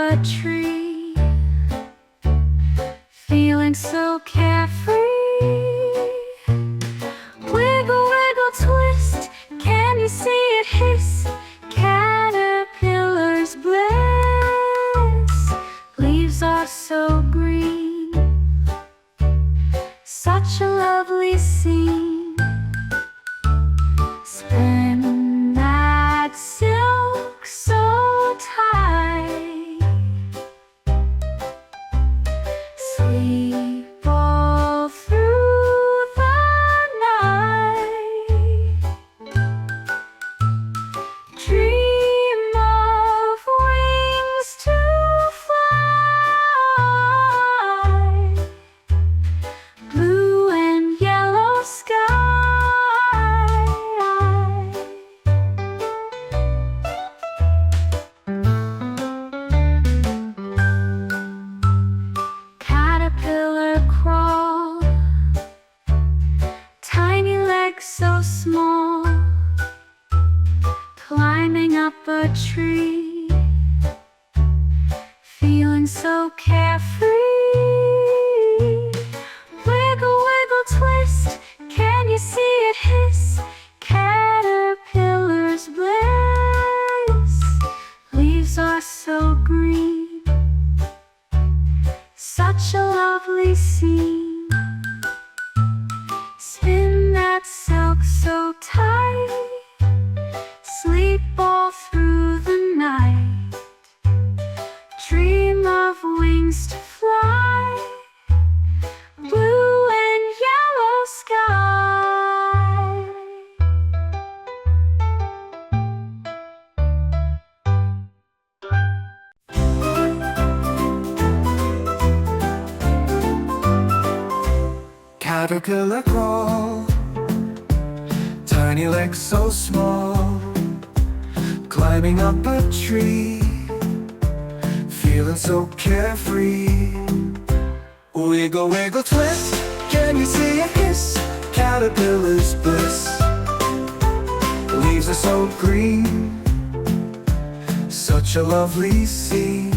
a tree, feeling so carefree. Wiggle, wiggle, twist, can you see it hiss? Caterpillars bliss. Leaves are so green, such a lovely scene. Spin that silk so tight, sleep all through the night. Dream of wings to fly, blue and yellow sky. Caterpillar crawl, tiny legs so small, climbing up a tree, feeling so carefree. Wiggle, wiggle, twist, can you see it hiss? Caterpillars bliss. Leaves are so green, such a lovely scene. Spin that silk so tight, sleep all through the night. Dream of wings to fly, blue and yellow sky. Caterpillar crawl, tiny legs so small, climbing up a tree, feeling so carefree. Wiggle, wiggle, twist, can you see it hiss? Caterpillar's bliss. Leaves are so green, such a lovely scene.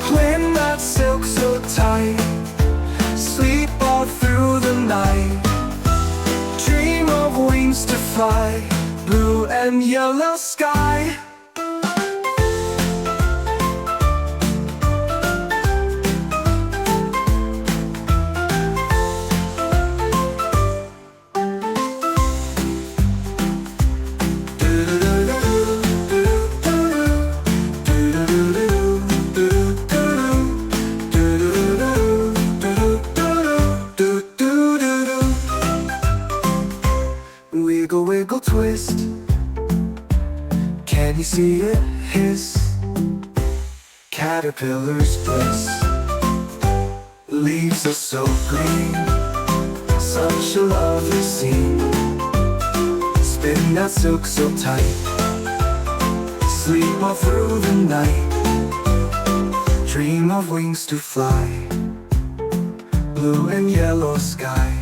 Pin that silk so tight, sleep all through the night. Dream of wings to fly, blue and yellow sky. Wiggle, wiggle, twist, can you see it hiss? Caterpillar's bliss. Leaves are so green, such a lovely scene. Spin that silk so tight, sleep all through the night. Dream of wings to fly, blue and yellow sky.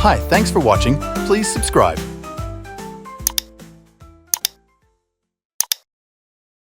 Hi, thanks for watching. Please subscribe.